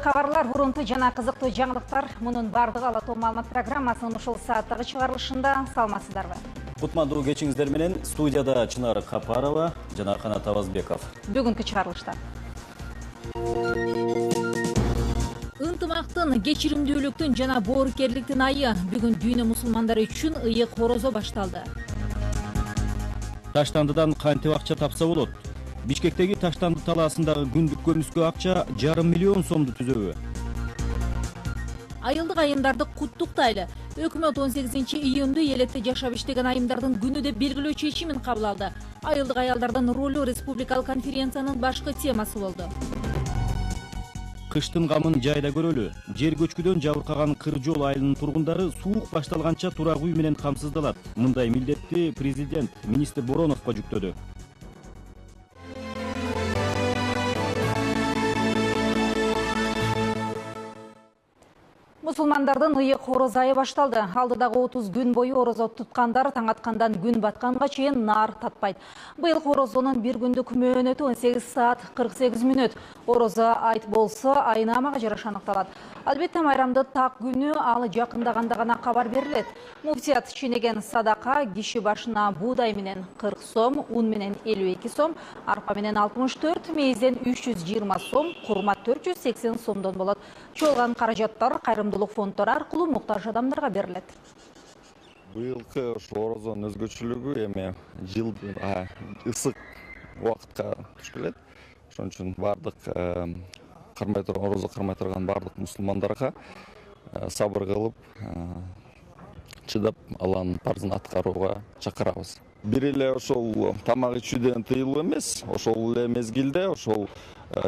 Хабарлар урунту жана кызыктуу жаңылыктар мунун бардыгы ала тоо маалымат программасынын ушул сааттагы чыгарылышында саламатсыздарбы? Кутмандуу кечиңиздер менен студияда Чынар Капарова жана Канат Абазбеков. Бүгүнкү чыгарылышта ынтымактын, кечиримдүүлүктүн жана боорукерликтин айы бүгүн дүйнө мусулмандары үчүн ыйык орозо башталды. Таштандыдан кантип акча тапса болот? Бишкектеги Таштанды талаасындагы күндүк көмүскө акча 1,5 миллион сомду түзөбү? Айылдык айымдарды куттуктайлы. Өкмөт 18-июнду элетте жашап иштеген айымдардын күнү деп белгилөө чечимин кабыл алды. Айылдык аялдардын ролу республикалык конференциянын башкы темасы болду. Кыштын камын жайда көрөлү. Жер көчкүдөн жабыркаган Кыржол айылынын тургундары суук башталганча турак үй менен камсыздалат. Мындай милдетти президент министр Бороновго жүктөдү. Мусулмандардын ыйык орозо айы башталды. Алдыдагы 30 күн бою орозо туткандар таң аткандан күн батканга чейин нар татпайт. Быйыл орозонун бир күндүк мөөнөтү 18 саат 48 мүнөт. Орозо айт болсо айнамага жараша аныкталат. Албетте майрамды так күнү ал жакындаганда гана кабар берилет. Муфтият ченеген садака киши башына буудай менен 40 сом, ун менен 52 сом, арпа менен 64, мейзден 320 сом, курма 480 сомдон болот. Чоолган каражаттар кайрымдуулук фонддору аркылуу муктаж адамдарга берилет. Быйылкы орозонун өзгөчөлүгү эми жыл ысык убакытка туш келет. Ошон үчүн бардык орозо кармай турган бардык мусулмандарга сабыр кылып, чыдап алардын парзын аткарууга чакырабыз. Бир эле ошол тамак ичүүдөн тыйылуу эмес, ошол эле мезгилде ошол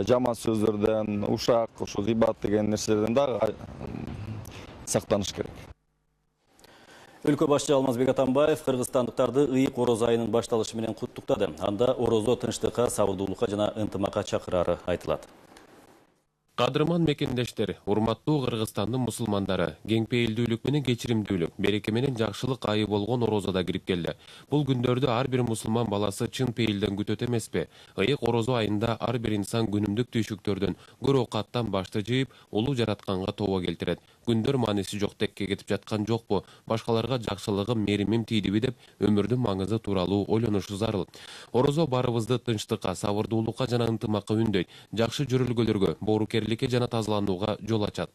жаман сөздөрдөн, ушак, ошол гыйбат деген нерселерден дагы сактаныш керек. Өлкө башчы Алмазбек Атамбаев кыргызстандыктарды ыйык орозо айынын башталышы менен куттуктады. Анда орозо тынчтыкка, сабырдуулукка жана ынтымакка чакырары айтылат. Кадырман мекендештер, урматтуу Кыргызстандын мусулмандары, кеңпейилдүүлүк менен кечиримдүүлүк, береке менен жакшылык айы болгон орозода кирип келди. Бул күндөрдү ар бир мусулман баласы чын пейилден күтөт эмеспи? Ыйык орозо айында ар бир инсан күнүмдүк түйшүктөрдөн, көр оокаттан башты жыйып, улуу жаратканга тобо келтирет. Күндөр мааниси жок текке кетип жаткан жокпу? Башкаларга жакшылыгым, меримим тийдиби деп өмүрдүн маңызы тууралуу ойлонушу зарыл. Орозо барыбызды тынчтыкка, сабырдуулукка жана ынтымакка үндөйт. Жакшы жүрүлгөлөргө, боорукерликке жана тазаланууга жол ачат.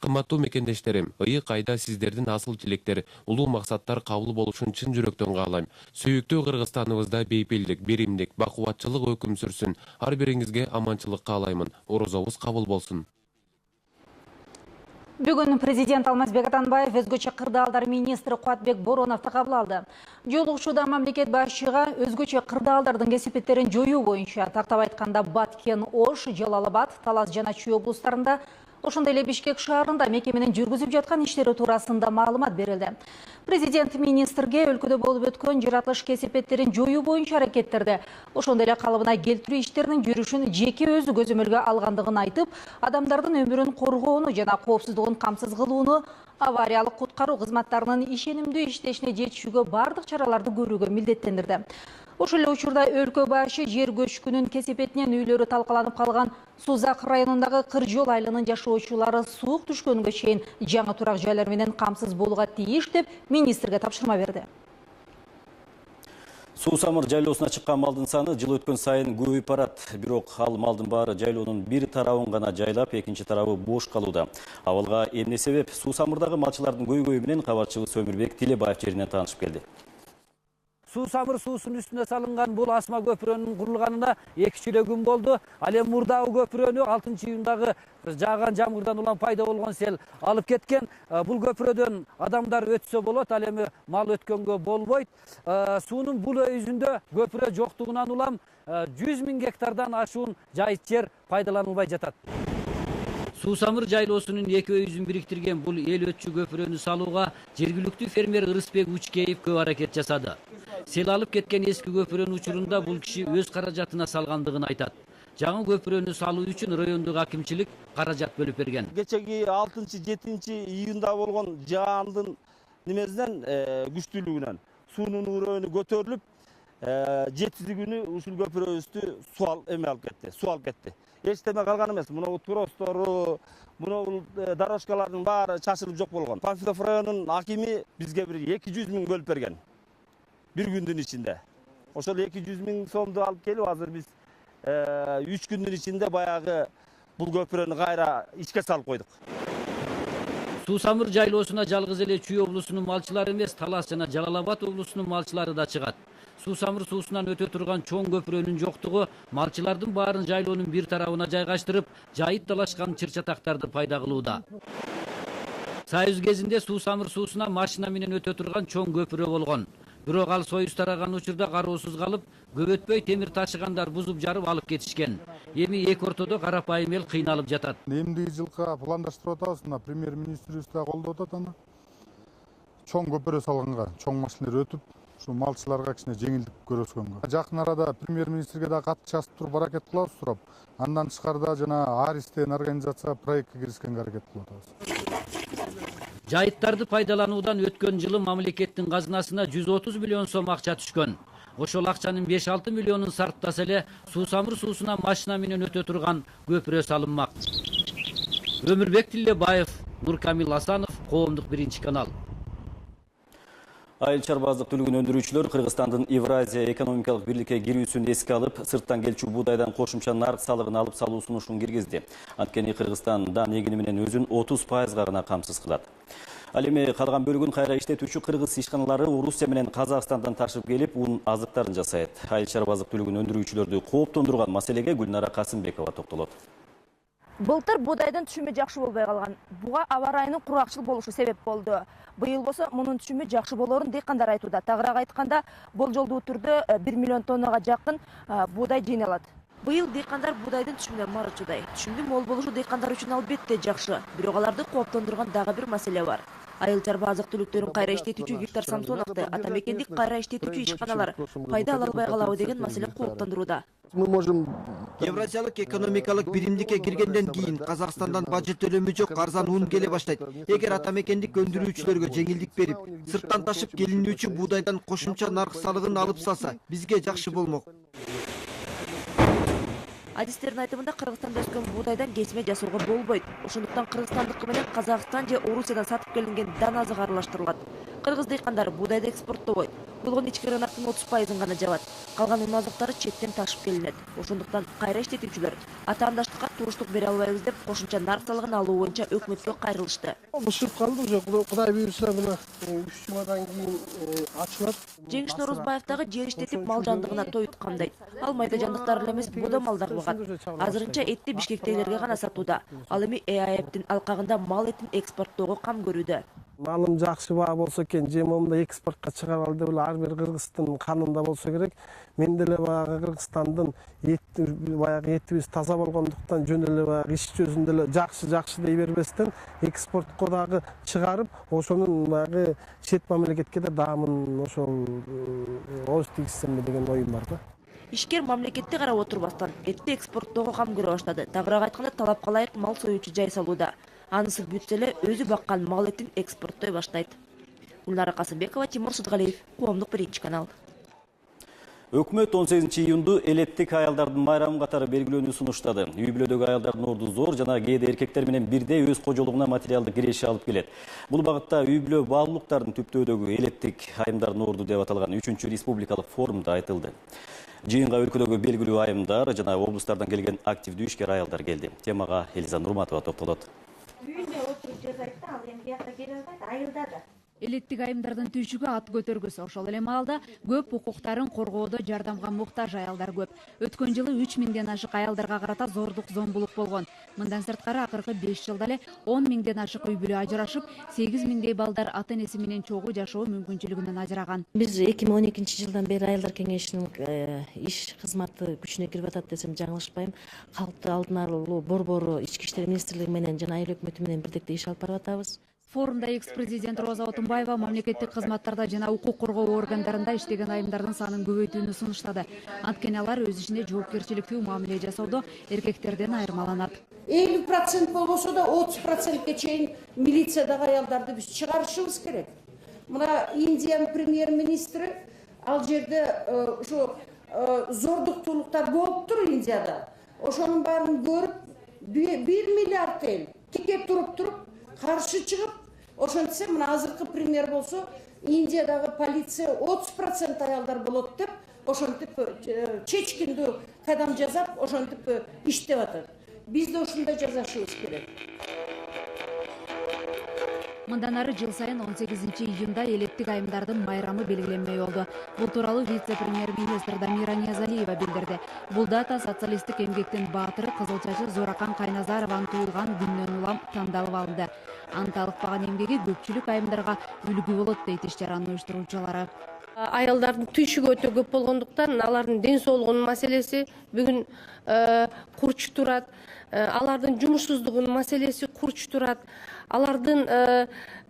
Кымбаттуу мекендештерим, ыйык айда сиздердин асыл тилектер, улуу максаттар кабыл болушун чын жүрөктөн каалайм. Сүйүктүү Кыргызстаныбызда бейпилдик, беримдик, бакубатчылык өкүм сүрсүн. Ар бириңизге аманчылык каалаймын. Орозобуз кабыл болсун. Бүгүн президент Алмазбек Атамбаев өзгөчө кырдаалдар министри Кубатбек Бороновду кабыл алды. Жолугушууда мамлекет башчыга өзгөчө кырдаалдардын кесепеттерин жоюу боюнча, тактап айтканда Баткен, Ош, Жалал-Абад, Талас жана Чүй облустарында, ошондой эле Бишкек шаарында мекеменин жүргүзүп жаткан иштери туурасында маалымат берилди. Президент министрге өлкөдө болуп өткөн жаратылыш кесепеттерин жоюу боюнча аракеттерди, ошондой эле калыбына келтирүү иштеринин жүрүшүн жеке өзү көзөмөлгө алгандыгын айтып, адамдардын өмүрүн коргоону жана коопсуздугун камсыз кылууну, авариялык куткаруу кызматтарынын ишенимдүү иштешине жетишүүгө бардык чараларды көрүүгө милдеттендирди. Ошол эле учурда өлкө башы жер көчкүнүн кесепетинен үйлөрү талкаланып калган Сузак районундагы Кыржол айылынын жашоочулары суук түшкөнгө чейин жаңы турак жайлар менен камсыз болууга тийиш деп министрге тапшырма берди. Суу самыр жайлоосуна чыккан малдын саны жыл өткөн сайын көбөйүп барат. Бирок ал малдын баары жайлоонун бир тарабын гана жайлап, экинчи тарабы бош калууда. Абалга эмне себеп? Суу самырдагы малчылардын көйгөйү менен кабарчыбыз Өмүрбек Тилебаев жеринен таанышып келди. Суу самыр суусунун үстүнө салынган бул асма көпүрөнүн курулганына 2 күн болду. Ал эми мурдагы көпүрөнү 6-июндагы жааган жамгырдан улам пайда болгон сел алып кеткен. Бул көпүрөдөн адамдар өтсө болот, ал эми мал өткөнгө болбойт. Суунун бул өзүндө көпүрө жоктугунан улам 100 000 гектардан ашуун жайыт жер пайдаланылбай жатат. Суу самыр жайлоосунун эки өйүзүн бириктирген бул эл өтчү көпүрөнү салууга жергиликтүү фермер Ырысбек Учкеев көп аракет жасады. Сел алып кеткен эски көпүрөнүн учурунда бул киши өз каражатына салгандыгын айтат. Жаңы көпүрөнү салуу үчүн райондук акимчилик каражат бөлүп берген. Кечеги 6-7 июнда болгон жаандын немесинен күчтүүлүгүнөн суунун өрөөнү көтөрүлүп 7 күнү ушул көпүрөбүздү суу алып кетти. Эчтеме калган эмес. Мына тростору, мына дорожкалардын баары чачылып жок болгон. Панфилов районунун акими бизге бир 200 000 бөлүп берген. Bir gündün içinde. Ошол 200 000 сомду алып келип, азыр биз 3 күндүн ичинде баягы бул көпүрөнү кайра ичке салып койдук. Суу самыр жайлоосуна жалгыз эле Чүй облусунун малчылары эмес, Талас жана Жалал Абад облусунун малчылары да чыгат. Суу самыр суусунан өтө турган чоң көпүрөнүн жоктугу малчылардын баарын жайлоонун бир тарабына жайгаштырып, жайыт талашкан чыр-чатактарды пайда кылууда. Союз кезинде суу самыр суусуна машина менен өтө турган чоң көпүрө болгон. Бирок ал союз тараган учурда кароосуз калып, көп өтпөй темир ташыгандар бузуп жарып алып кетишкен. Эми эки ортодо карапайым эл кыйналып жатат. Эмдиги жылга пландаштырып атабыз, мына премьер-министрибиз да колдоп атат аны. Чоң көпүрө салганга, чоң машиналар өтүп, ушу малчыларга кичине жеңилдик көрсөткөнгө. Жакын арада премьер-министрге да кат жазып туруп баракет кылабыз сурап. Андан тышкарыда жана Арис деген организация проектке киришкенге аракет кылып атабыз. Жайыттарды пайдалануудан өткөн жылы мамлекеттин казынасына 130 миллион сом акча түшкөн. Ошол акчанын 5-6 миллионун сарптаса эле суу самыр суусуна машина менен өтө турган көпүрө салынмак. Өмүрбек Тилебаев, Нуркамил Асанов, Коомдук биринчи канал. Айыл чарбаздык түлүгүн өндүрүүчүлөр Кыргызстандын Евразия экономикалык бирликке кирүүсүн эске алып, сырттан келчү буудайдан кошумча нарк салыгын алып салуу сунушун киргизди. Анткени Кыргызстанда эгини менен өзүн 30% гана камсыз кылат. Ал эми калган бөлүгүн кайра иштетүүчү кыргыз ишканалары Орусия менен Казакстандан ташып келип, ун азыктарын жасайт. Айыл чарбаздык түлүгүн өндүрүүчүлөрдү кооптондурган маселеге Гүлнара Касымбекова токтолот. Былтыр будайдын түшүмү жакшы болбой калган. Буга аба ырайынын кургакчыл болушу себеп болду. Быйыл болсо мунун түшүмү жакшы болорун дыйкандар айтууда. Тагыраак айтканда, болжолдуу түрдө 1 миллион тоннага жакын будай жыйналат. Быйыл дыйкандар будайдын түшүмүнө марчудай. Түшүмдүн мол болушу дыйкандар үчүн албетте жакшы. Бирок аларды кооптондурган дагы бир маселе бар. Айыл чарба азык түлүктөрүн кайра иштетүүчү Виктор Самсоновду атамекендик кайра иштетүүчү ишканалар пайда ала албай калабы деген маселе кооптондурууда. Мы можем Евразиялык экономикалык биримдикке киргенден кийин Казакстандан бажы төлөмү жок арзан ун келе баштайт. Эгер атамекендик өндүрүүчүлөргө жеңилдик берип, сырттан ташып келинүүчү буудайдан кошумча нарк салыгын алып салса, бизге жакшы болмок. Адистердин айтымында Кыргызстанда өскөн буудайдан кесме жасоого болбойт. Ошондуктан Кыргызстандыкы менен Казакстан же Орусиядан сатып келинген дан азык аралаштырылат. Кыргыз дыйкандары буудайды экспорттобойт. Болгон ички рыноктун 30%-ын гана жабат. Калган ун азыктары четтен ташып келинет. Ошондуктан кайра иштетүүчүлөр атаандаштыкка туруштук бере албайбыз деп кошумча нарк салыгын алуу боюнча өкмөткө кайрылышты. Бышып калды уже, Кудай буйруса мына 3 жумадан кийин ачылат. Жеңиш Норозбаев дагы жер иштетип мал жандыгына тоют камдайт. Ал майда жандыктар эле эмес, буда малдар багат. Азырынча этти Бишкектегилерге гана сатууда. Ал эми ЭАЭПтин алкагында мал этин экспорттоого кам көрүүдө. Малым жакшы баа болсо экен, же момунда экспортко чыгарып алды эле ар бир кыргыздын канында болсо керек. Мен деле баягы Кыргызстандын баягы этибиз таза болгондуктан жөн эле баягы иш жүзүндө эле жакшы дей бербестен экспортко дагы чыгарып, ошонун баягы чет мамлекетке да даамын ошол ооз тийгизсем деген оюм бар да. Ишкер мамлекетти карап отурбастан этти экспорттоого кам көрө баштады. Тагыраак айтканда талапка ылайык мал союучу жай салууда. Анысы бүтсө эле өзү баккан мал этин экспорттой баштайт. Гүлнара Касымбекова, Тимур Судгалиев, Коомдук биринчи канал. Өкмөт 18-июнду элеттик аялдардын байрамы катары белгилөөнү сунуштады. Үй бүлөдөгү аялдардын орду зор жана кээде эркектер менен бирдей өз кожолугуна материалдык киреше алып келет. Бул багытта үй бүлө баалуулуктардын түптөөдөгү элеттик айымдардын орду деп аталган 3-чү республикалык форумда айтылды. Жыйынга өлкөдөгү белгилүү айымдар жана облустардан келген активдүү ишкер аялдар келди. Темага Элиза Нурматова токтолот. Үйүндө отуруп жасайт да, ал эми биякка келип албайт, айылда да. Элеттик айымдардын түйшүгү ат көтөргүсү. Ошол эле маалда көп укуктарын коргоодо жардамга муктаж аялдар көп. Өткөн жылы 3000ден ашык аялдарга карата зордук, зомбулук болгон. Мындан сырткары акыркы 5 жылда эле 10.000ден ашык үй бүлө ажырашып, 8.000дей балдар ата-энеси менен чогуу жашоо мүмкүнчүлүгүнөн ажыраган. Биз 2012-жылдан бери айылдар кеңешинин иш кызматы күчүнө кирип атат десем жаңылышпайм. Калкты алдын алуу борбору Ички иштер министрлиги менен жана айыл өкмөтү менен бирдикте иш алып барып атабыз. Форумда экс-президент Роза Отунбаева мамлекеттик кызматтарда жана укук коргоо органдарында иштеген айымдардын санын көбөйтүүнү сунуштады. Анткени алар өз ишине жоопкерчиликтүү мамиле жасоодо эркектерден айырмаланат. 50% болбосо да 30%ке чейин милициядагы аялдарды биз чыгарышыбыз керек. Мына Индиянын премьер-министри Ал жерде ушу зордуктуулуктар болуп тур Индияда. Ошонун баарын көрүп 1 миллиард эл тике туруп каршы чыгып, ошентсе мына азыркы пример болсо Индиядагы полиция 30% аялдар болот деп, ошентип чечкиндүү кадам жасап, ошентип иштеп атат. Биз да ушундай жасашыбыз керек. Мындан ары жыл сайын 18 июнда элеттик айымдардын майрамы белгиленмей болду. Бул тууралуу вице-премьер-министр Дамира Ниязалиева билдирди. Бул дата социалисттик эмгектин баатыры Кызылчачы Зоракан Кайназарованын туулган күнүнөн улам тандалып алынды. Анталыкпаган эмгеги көпчүлүк айымдарга үлгү болот дейт иш чаранын уюштуруучулары. Аялдардын түйшүгү өтө көп болгондуктан алардын ден соолугунун маселеси бүгүн курч турат. Алардын жумушсуздугунун маселеси курч турат. Алардын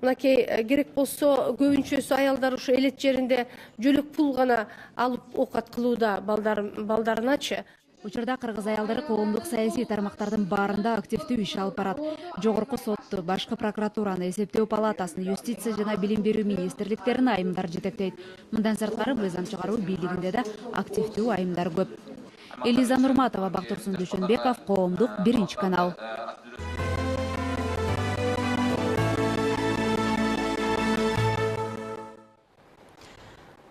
мынакей керек болсо көбүнчөсү аялдар ушу элет жеринде жөлөк пул гана алып оокат кылууда балдарыначы. Учурда кыргыз аялдары коомдук саясий тармактардын баарында активдүү иш алып барат. Жогорку сотту, башкы прокуратураны, эсептөө палатасын, юстиция жана билим берүү министрликтерин айымдар жетектейт. Мындан сырткары мыйзам чыгаруу бийлигинде да активдүү айымдар көп. Элиза Нурматова, Бактурсун Дүйшөнбеков, Коомдук, 1-канал.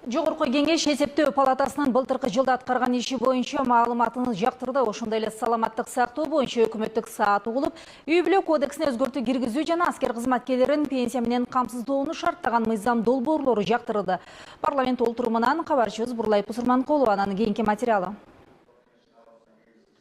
Жогорку кеңеш эсептөө палатасынын былтыркы жылда аткарган иши боюнча маалыматын жактырды. Ошондой эле саламаттык сактоо боюнча өкмөттүк саат угулуп, үй-бүлө кодексине өзгөртүү киргизүү жана аскер кызматкерлерин пенсия менен камсыздоону шарттаган мыйзам долбоорлору жактырылды. Парламент олтурумунан кабарчыбыз Бурлай Пусурманкулованын кийинки материалы.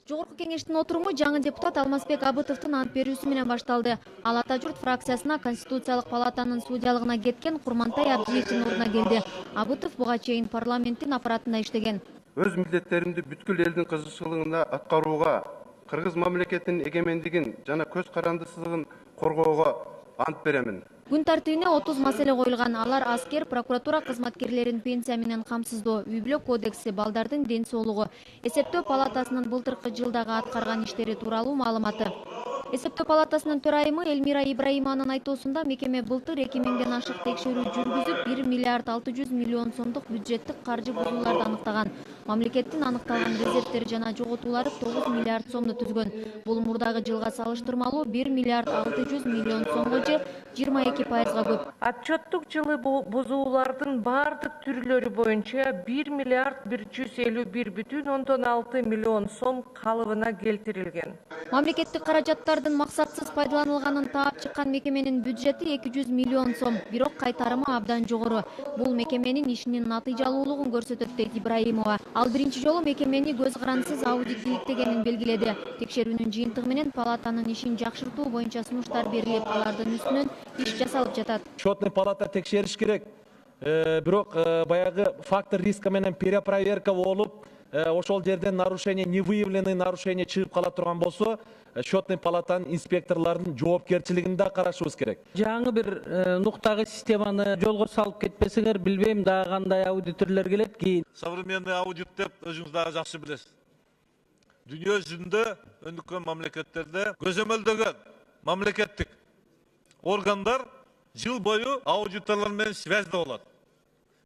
Жогорку кеңештин отуруму жаңы депутат Алмазбек Абытовдун ант берүүсү менен башталды. Ал Ата журт фракциясына Конституциялык палатанын судьялыгына кеткен Курмантай Абдиевдин ордуна келди. Абытов буга чейин парламенттин аппаратында иштеген. Өз милдеттеримди бүткүл элдин кызыкчылыгына аткарууга, кыргыз мамлекетинин эгемендигин жана көз карандысыздыгын коргоого ант беремин. Күн тартибине 30 маселе коюлган. Алар аскер, прокуратура кызматкерлерин пенсия менен камсыздоо, үй-бүлө кодекси, балдардын ден соолугу, эсептөө палатасынын былтыркы жылдагы аткарган иштери тууралуу маалыматы. Эсептөө палатасынын төрайымы Элмира Ибраимованын айтуусунда мекеме былтыр 2000ден ашык текшерүү жүргүзүп 1 миллиард 600 миллион сомдук бюджеттик каржы бузууларды аныктаган. Мамлекеттин аныкталган резервтери жана жоготуулары 9 миллиард сомду түзгөн. Бул мурдагы жылга салыштырмалуу 1 миллиард 600 миллион сомго же 22% көп. Отчеттук жылы бузуулардын бардык түрлөрү боюнча 1 миллиард 151,6 миллион сом калыбына келтирилген. Мамлекеттик каражаттардын максатсыз пайдаланылганын таап чыккан мекеменин бюджети 200 миллион сом, бирок кайтарымы абдан жогору. Бул мекеменин ишинин натыйжалуулугун көрсөтөт дейт Ибраимова. Ал биринчи жолу мекемени көз карандысыз аудит иликтегенин белгиледи. Текшерүүнүн жыйынтыгы менен палатанын ишин жакшыртуу боюнча сунуштар берилип, алардын үстүнөн иш жасалып жатат. Счетный палата текшериш керек. Бирок баягы фактор риска менен перепроверка болуп, ошол жерден нарушение, не выявленный нарушение чыгып кала турган болсо, счетный палатанын инспекторлордун жоопкерчилигин да карашыбыз керек. Жаңы бир нуктагы системаны жолго салып кетпесеңер, билбейм дагы кандай аудиторлор келет кийин. Современный аудит деп өзүңүз дагы жакшы билесиз. Дүйнө жүзүндө өндүккөн мамлекеттерде көзөмөлдөгөн мамлекеттик органдар жыл бою аудиторлор менен связьда болот.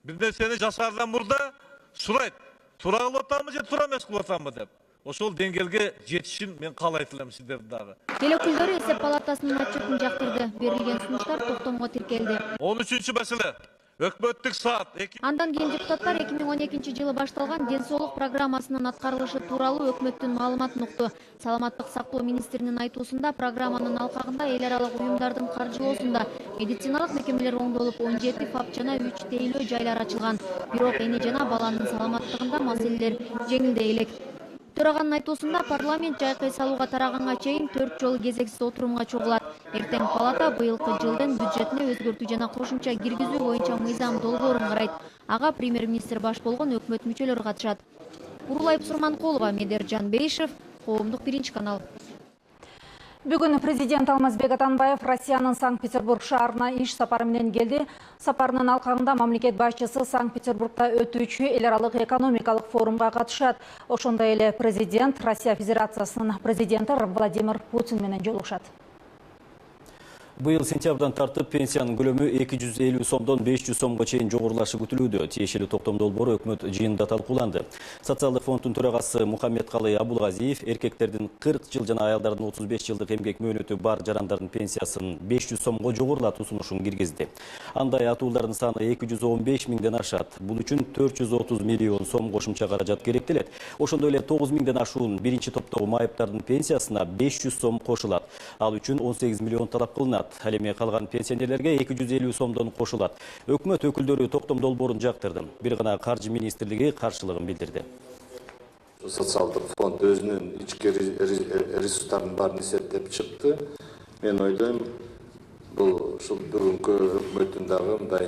Бир нерсени жасаардан мурда сурайт. Туура кылып атамбы же туура эмес кылып атамбы деп. Ошол деңгээлге жетишин мен каалайт элем сиздердин дагы. Эл өкүлдөрү эсеп палатасынын отчетун жактырды. Берилген сунуштар токтомго тиркелди. 13-чү маселе. Өкмөттүк саат. Андан кийин депутаттар 2012 жылы башталган ден соолук программасынын аткарылышы тууралуу өкмөттүн маалыматын укту. Саламаттык сактоо министринин айтуусунда программанын алкагында эл аралык уюмдардын каржылоосунда медициналык мекемелер оңдолуп 17 ФАП жана 3 тейлөө жайлар ачылган. Бирок эне жана баланын саламаттыгында маселелер жеңилдей элек. Төраганын айтуусунда парламент жайкы салууга тараганга чейин 4 жолу кезексиз отурумга чогулат. Эртең палата быйылкы жылдын бюджетине өзгөртүү жана кошумча киргизүү боюнча мыйзам долбоорун карайт. Ага премьер-министр баш болгон өкмөт мүчөлөрү катышат. Бурлай Пусурманкулова, Медержан Бейшев, Коомдук, 1-канал. Бүгүн президент Алмазбек Атамбаев Россиянын Санкт-Петербург шаарына иш сапары менен келди. Сапарынын алкагында мамлекет башчысы Санкт-Петербургда өтүүчү эл аралык экономикалык форумга катышат. Ошондой эле президент Россия Федерациясынын президенти Владимир Путин менен жолугушат. Быйыл сентябрдан тартып пенсиянын көлөмү 250 сомдон 500 сомго чейин жогорулашы күтүлүүдө. Тиешелүү токтом долбоору өкмөт жыйынында талкууланды. Социалдык фонддун төрагасы Мухаммедкалый Абулгазиев эркектердин 40 жыл жана аялдардын 35 жылдык эмгек мөөнөтү бар жарандардын пенсиясын 500 сомго жогорулатуу сунушун киргизди. Андай атуулардын саны 215 миңден ашат. Бул үчүн 430 миллион сом кошумча каражат керектелет. Ошондой эле 9 миңден ашуун биринчи топтогу майыптардын пенсиясына 500 сом кошулат. Ал үчүн 18 миллион талап кылынат. Ал эми калган пенсионерлерге 250 сомдон кошулат. Өкмөт өкүлдөрү токтом долбоорун жактырды. Бир гана каржы министрлиги каршылыгын билдирди. Социалдык фонд өзүнүн ички ресурстарын баарын эсептеп чыкты. Мен ойлойм, бул ушул бүгүнкү өкмөттүн дагы мындай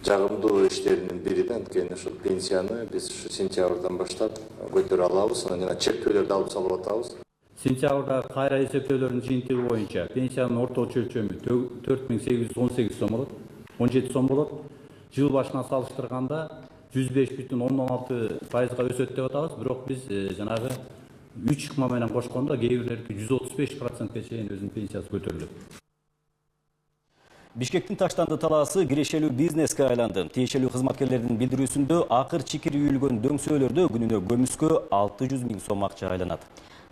жагымдуу иштеринин бири да, анткени ушул пенсияны биз сентябрдан баштап көтөрө алабыз, жана чектөөлөрдү алып салып атабыз. Сентябрда кайра эсептөөлөрдүн жыйынтыгы боюнча пенсиянын орточо өлчөмү 4818 сом болот, 17 сом болот. Жыл башына салыштырганда 105,16% өсөт деп атабыз. Бирок биз жанагы 3 ыкма менен кошкондо кээ бирлердики 135%га чейин өзүнүн пенсиясы көтөрүлөт. Бишкектин Таштанды талаасы кирешелүү бизнеске айланды. Тиешелүү кызматкерлердин билдирүүсүндө акыр чикир үйүлгөн дөңсөөлөрдө күнүнө көмүскө 600 миң сом акча айланат.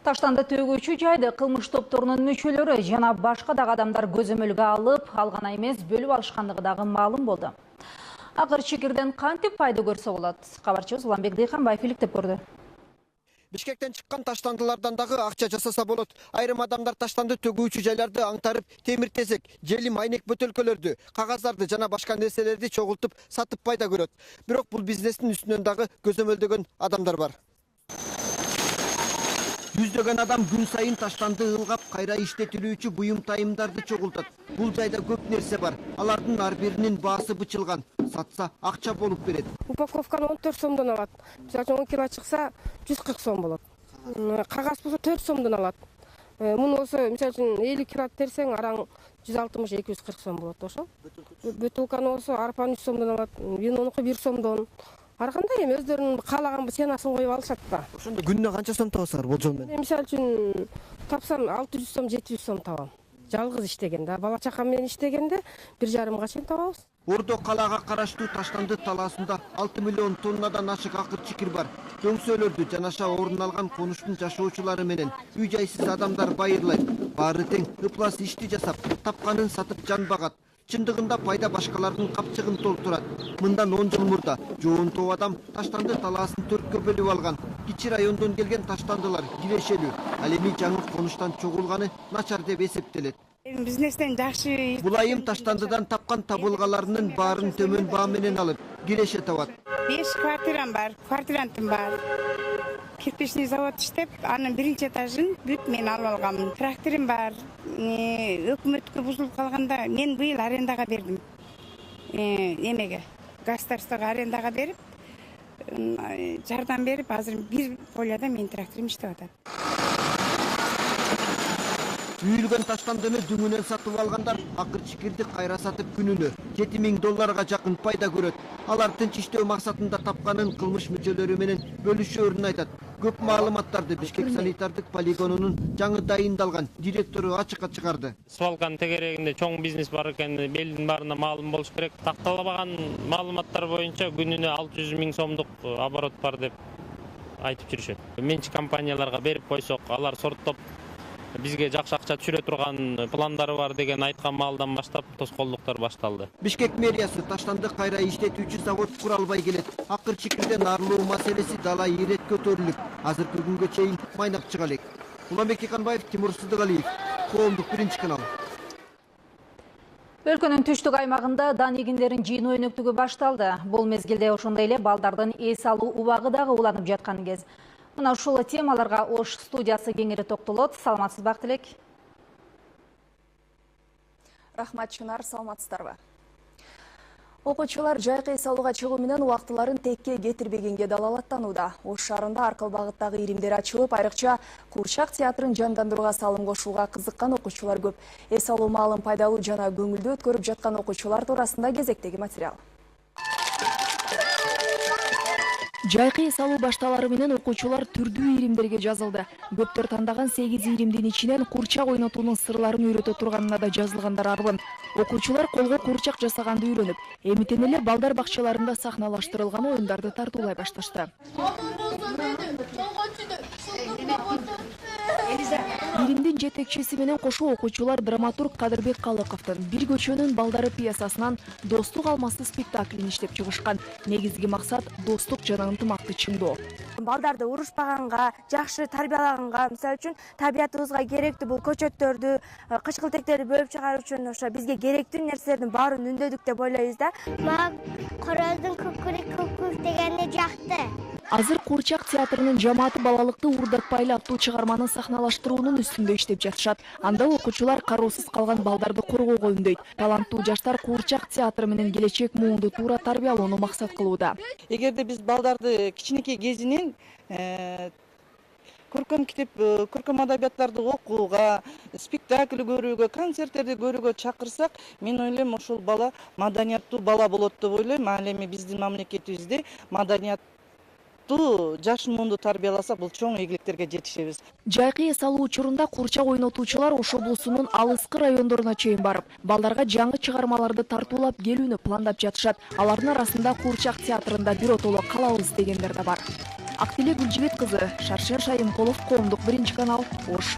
Таштанды төгүүчү жайды кылмыш топторунун мүчөлөрү жана башка дагы адамдар көзөмөлгө алып, алган эмес бөлүп алышкандыгы дагы маалым болду. Акыр чикирден кантип пайда көрсө болот? Кабарчыбыз Уланбек Дейханбаев иликтеп көрдү. Бишкектен чыккан таштандылардан дагы акча жасаса болот. Айрым адамдар таштанды төгүүчү жайларды аңтарып, темир тезек, желим айнек бөтөлкөлөрдү, кагаздарды жана башка нерселерди чогултуп, сатып пайда көрөт. Бирок бул бизнестин үстүнөн дагы көзөмөлдөгөн адамдар бар. Жүздөгөн адам күн сайын таштанды ылгап, кайра иштетилүүчү буюм тайымдарды чогултат. Бул жайда көп нерсе бар. Алардын ар биринин баасы бычылган. Сатса акча болуп берет. Упаковканы 14 сомдон алат. Мисалы үчүн 10 кило чыкса 140 сом болот. Кагаз болсо 4 сомдон алат. Муну болсо мисалы үчүн 50 кило терсең араң 160-240 сом болот ошо. Бөтөлканы болсо арпаны 3 сомдон алат, винонуку 1 сомдон. Ар кандай эми өздөрүнүн каалаган ценасын коюп алышат да. Ошондо күнүнө канча сом табасыңар болжол менен? Мисалы үчүн тапсам 600 сом, 700 сом табам. Жалгыз иштегенде, бала чакам менен иштегенде 1,5 чейин табабыз. Ордо калаага караштуу Таштанды талаасында 6 миллион тоннадан ашык акыр чикир бар. Дөңсөөлөрдү жанаша орун алган конуштун жашоочулары менен үй жайсыз адамдар байырлайт. Баары тең ыплас ишти жасап, тапканын сатып жан багат. Чындыгында пайда башкалардын капчыгын толтурат. Мындан 10 жыл мурда жоон топ адам Таштанды талаасын 4кө бөлүп алган. Кичи райондон келген таштандылар кирешелүү. Ал эми жаңы конуштан чогулганы начар деп эсептелет. Бизнестен жакшы. Бул айым Таштандыдан тапкан табылгаларынын баарын төмөн баа менен алып, киреше табат. 5 квартирам бар, квартирантым бар. Кирпичный завод иштеп, анын биринчи этажын бүт мен алып алганмын. Тракторым бар. Өкмөткө бузулуп калганда мен быйыл арендага бердим. Эмеге, государствого арендага берип, жардам берип, азыр бир поляда мен тракторум иштеп атат. Үйүлгөн таштандыны дүңүнөн сатып алгандар акыр чикирди кайра сатып күнүнө $7,000 жакын пайда көрөт. Алар тынч иштөө максатында тапканын кылмыш мүчөлөрү менен бөлүшөөрүн айтат. Көп маалыматтарды Бишкек санитардык полигонунун жаңы дайындалган директору ачыкка чыгарды. Свалканын тегерегинде чоң бизнес бар экен, элдин баарына маалым болуш керек. Такталбаган маалыматтар боюнча күнүнө 600 миң сомдук оборот бар деп айтып жүрүшөт. Менчик компанияларга берип койсок, алар сорттоп бизге жакшы акча түшүрө турган пландары бар деген айткан маалдан баштап тоскоолдуктар башталды. Бишкек мэриясы Таштанды кайра иштетүүчү завод кура албай келет. Акыр чикирден арылуу маселеси дала ирет көтөрүлүп, азыркы күнгө чейин майнак чыга элек. Уланбек Дейханбаев, Тимур Сыдыгалиев, Коомдук биринчи канал. Өлкөнүн түштүк аймагында дан эгиндерин жыйноо өнөктүгү башталды. Бул мезгилде ошондой эле балдардын эс алуу убагы дагы уланып жаткан кез. Мына ушул темаларга Ош студиясы кеңири токтолот. Саламатсыз Бактилек. Рахмат Чынар, саламатсыздарбы? Окуучулар жайкы эс алууга чыгуу менен убактыларын текке кетирбегенге далалаттанууда. Ош шаарында аркыл багыттагы иримдер ачылып, айрыкча Курчак театрын жандандырууга салым кошууга кызыккан окуучулар көп. Эс алуу маалын пайдалуу жана көңүлдүү өткөрүп жаткан окуучулар туурасында кезектеги материал. Жайкы эс алуу башталары менен окуучулар түрдүү иримдерге жазылды. Көптөр тандаган 8 иримдин ичинен курчак ойнотуунун сырларын үйрөтө турганына да жазылгандар арбын. Окуучулар колго курчак жасаганды үйрөнүп, эмитен эле балдар бакчаларында сахналаштырылган оюндарды тартуулай башташты. Иримдин жетекчиси менен кошо окуучулар драматург Кадырбек Калыковдун «Бир көчөнүн балдары» пьесасынан достук алмасы спектаклин иштеп чыгышкан. Негизги максат достук жана ынтымакты чыңдоо. Балдарды урушпаганга, жакшы тарбиялаганга, мисалы үчүн табиятыбызга керектүү бул көчөттөрдү, кычкылтектерди бөлүп чыгаруу үчүн ошо бизге керектүү нерселердин баарын үндөдүк деп ойлойбуз да. Мага короздун күкүрүк дегени жакты. Азыр Курчак театрынын жамааты балалыкты уурдатпайлы аттуу чыгарманын сахналаштыруунун үстүндө иштеп жатышат. Анда окуучулар кароосуз калган балдарды коргоого үндөйт. Таланттуу жаштар Курчак театры менен келечек муунду туура тарбиялоону максат кылууда. Эгерде биз балдарды кичинекей кезинен көркөм китеп, көркөм адабияттарды окууга, спектакль көрүүгө, концерттерди көрүүгө чакырсак, мен ойлойм ошол бала маданияттуу бала болот деп ойлойм. Ал эми биздин мамлекетибизде маданият жаш муунду тарбияласак, бул чоң ийгиликтерге жетишебиз. Жайкы эс алуу учурунда курчак ойнотуучулар Ош облусунун алыскы райондоруна чейин барып, балдарга жаңы чыгармаларды тартуулап келүүнү пландап жатышат. Алардын арасында Курчак театрында биротоло калабыз дегендер да бар. Актиле Гүлжибек кызы, Шаршен Шайымкулов, Коомдук 1-канал, Ош.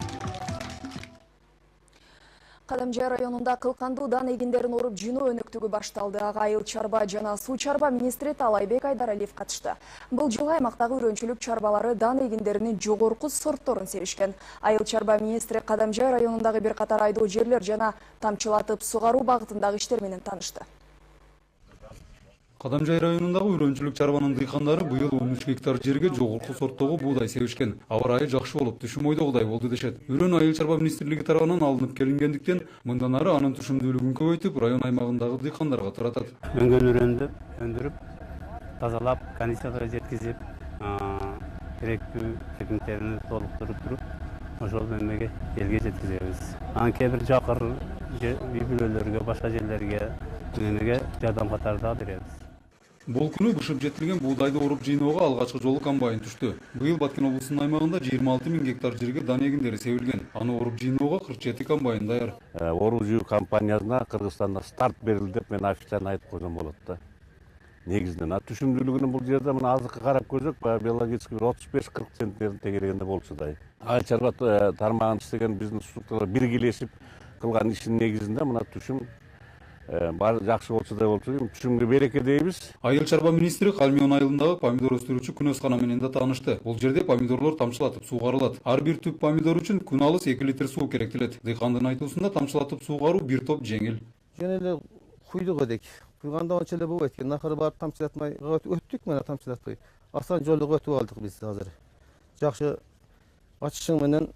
Кадамжай районунда кылкандуу дан эгиндерин оруп жиноо өнөктүгү башталды. Ага айыл чарба жана суу чарба министри Талайбек Айдаралиев катышты. Бул жолу аймактагы үрөнчүлүк чарбалары дан эгиндеринин жогорку сортторун себишкен. Айыл чарба министри Кадамжай районундагы бир катар айдоо жерлер жана тамчылатып сугаруу багытындагы иштер менен таанышты. Кадамжай районундагы үрөнчүлүк чарбанын дыйкандары быйыл 13 гектар жерге жогорку сорттогу буудай себишкен. Аба ырайы жакшы болуп, түшүм ойдогудай болду дешет. Үрөн айыл чарба министрлиги тарабынан алынып келингендиктен, мындан ары анын түшүмдүүлүгүн көбөйтүп, район аймагындагы дыйкандарга таратат. Өңгөн үрөндү өндүрүп, тазалап, кондиционерге жеткизип, керектүү кепилдерин толуктуруп туруп, ошол эмеге элге жеткизебиз. Анан кээ бир жакыр үй-бүлөлөргө, башка жерлерге эмеге жардам катарында беребиз. Бул күнү бышып жетилген буудайды оруп жыйноого алгачкы жолу комбайн түштү. Быйыл Баткен облусунун аймагында 26 000 гектар жерге дан эгиндери себилген. Аны оруп жыйноого 47 комбайн даяр. Оруу жыйуу кампаниясына Кыргызстанда старт берилди деп мен официально айтып койсом болот да. Негизинен түшүмдүүлүгүнүн бул жерде мына азыкка карап көрсөк, биологически 35-40 центнердин тегерегинде болчудай. Айыл чарба тармагын иштеген биздин структуралар биргелешип кылган иштин негизинде мына түшүм бар жакшы болчудай болчу. Түшүмгө береке дейбиз. Айыл чарба министри Калмион айылындагы помидор өстүрүүчү Күнөскана менен да таанышты. Бул жерде помидорлор тамчылатып суугарылат. Ар бир түп помидор үчүн күн алыс 2 литр суу керектелет. Дыйкандын айтуусунда тамчылатып суугаруу бир топ жеңил. Жөн эле куйдук эдик. Куйганда анча эле болбойт экен. Акыры барып тамчылатмай өттүк, мына тамчылатпай. Асан жолдо өтүп алдык биз азыр. Жакшы ачышың менен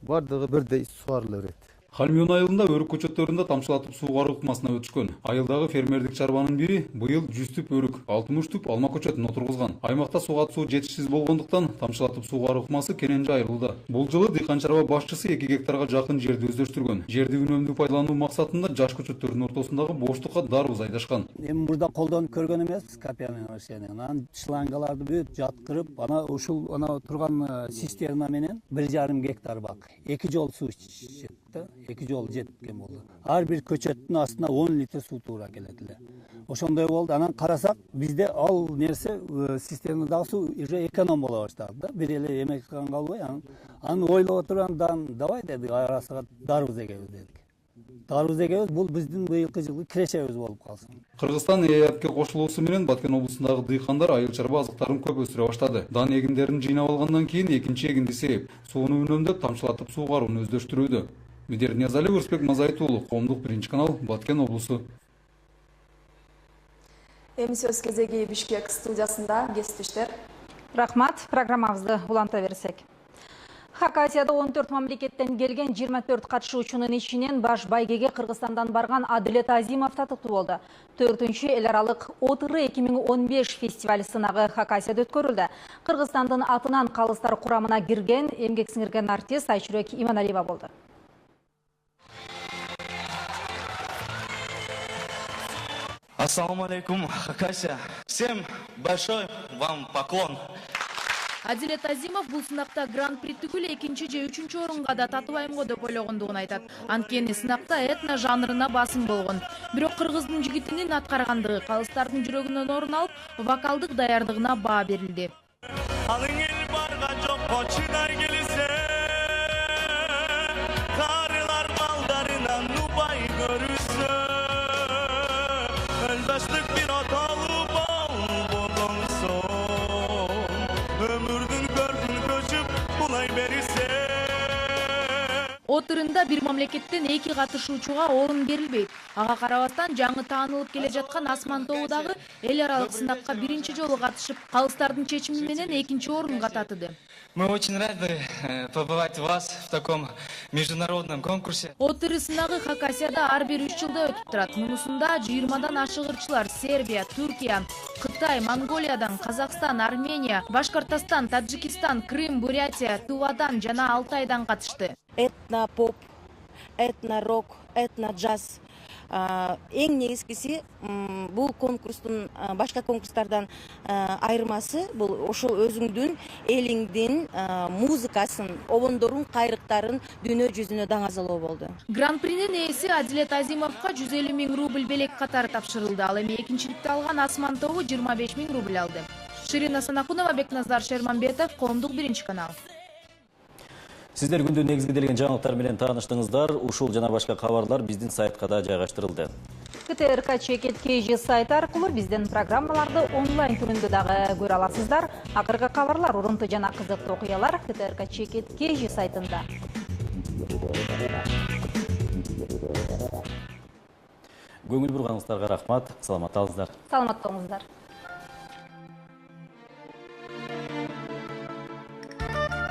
бардыгы бирдей суугарыла берет. Калмион айылында өрүк көчөттөрүндө тамчылатып суугаруу ыкмасына өтүшкөн. Айылдагы фермердик чарбанын бири быйыл 100 түп өрүк, 60 түп алма көчөтүн отургузган. Аймакта суга суу жетишсиз болгондуктан тамчылатып суугаруу ыкмасы кенен жайылууда. Бул жылы дыйкан чарба башчысы 2 гектарга жакын жерди өздөштүргөн. Жерди үнөмдүү пайдалануу максатында жаш көчөттөрдүн ортосундагы боштукка дарбыз айдашкан. Эми мурда колдонуп көргөн эмес капиямен решение. Анан шлангаларды бүт жаткырып, ушул турган система менен 1,5 гектар бак. 2 жол суу ичет. 2 жол жеткен болду. Ар бир көчөттүн астына 10 литр суу туура келет эле. Ошондой болду. Анан карасак, бизде ал нерсе системадагы суу уже эконом боло баштады да. Бир эле эмек калбай, аны ойлоп отургандан давай дедик, арасына дарбыз эгебиз дедик. Дарбыз эгебиз, бул биздин быйылкы жылкы кирешебиз болуп калсын. Кыргызстан ЭАЭПке кошулуусу менен Баткен облусундагы дыйкандар айыл чарба азыктарын көп өстүрө баштады. Дан эгиндерин жыйнап алгандан кийин экинчи эгинди себип, сууну үнөмдөп тамчылатып суугарууну өздөштүрүүдө. Медер Ниязали, Өрсбек Мазайтуулу, Коомдук 1-канал, Баткен облусу. Эми сөз кезеги Бишкек студиясында кесиптештер. Рахмат, программабызды уланта берсек. Хакасияда 14 мамлекеттен келген 24 катышуучунун ичинен баш байгеге Кыргызстандан барган Адилет Азимов татыктуу болду. 4-чү эл аралык Отыры 2015 фестиваль сынагы Хакасияда өткөрүлдү. Кыргызстандын атынан калыстар курамына кирген эмгек сиңирген артист Айчүрөк Иманалиева болду. Ассаламу алейкум, Хакасия. Всем большой вам поклон. Адилет Азимов бул сынакта гран-при түгүл 2 же 3 орунга да татыбайм го деп ойлогондугун айтат. Анткени сынакта этно жанрына басым болгон. Бирок кыргыздын жигитинин аткаргандыгы калыстардын жүрөгүнөн орун алып, вокалдык даярдыгына баа берилди. Алың ел барған жоқ қочынай келсе, қарылар балдарынан нубай көрісі, өлбәстік бір аталы болғансон, өмірдің көрдін көшіп бұлай берісе. Отурунда бир мамлекеттен 2 катышуучуга орун берилбейт. Ага карабастан жаңы таанылып келе жаткан Асман тобу дагы эл аралык сынакка биринчи жолу катышып, калыстардын чечими менен 2 орунга татыды. Мы очень рады побывать у вас в таком международном конкурсе. Отуру сынагы Хакасияда ар бир 3 жылда өтүп турат. Мунусунда 20дан ашык ырчылар Сербия, Түркия, Кытай, Монголиядан, Казакстан, Армения, Башкортостан, Таджикистан, Крым, Бурятия, Тувадан жана Алтайдан катышты. Этно-поп, этно-рок, этно-джаз. Эң негизгиси бул конкурстун башка конкурстардан айырмасы бул ошол өзүңдүн элиңдин музыкасын, обондорун, кайрыктарын дүйнө жүзүнө даңазалоо болду. Гран-принин ээси Адилет Азимовго 150 000 рубль белек катары тапшырылды. Ал эми экинчиликти алган Асман тобу 25 000 рубль алды. Ширина Санакунова, Бекназар Шерманбетов, Коомдук 1-канал. Сиздер күндүн негизгиделген жаңылыктар менен тааныштыңыздар. Ушул жана башка кабарлар биздин сайтка да жайгаштырылды. КТРК Чекит KG сайты аркылуу биздин программаларды онлайн түрүндө дагы көрө аласыздар. Акыркы кабарлар, урунтуу жана кызыктуу окуялар КТРК Чекит KG сайтында. Көңүл бурганыңыздарга рахмат. Саламат болуңуздар. Саламат болуңуздар.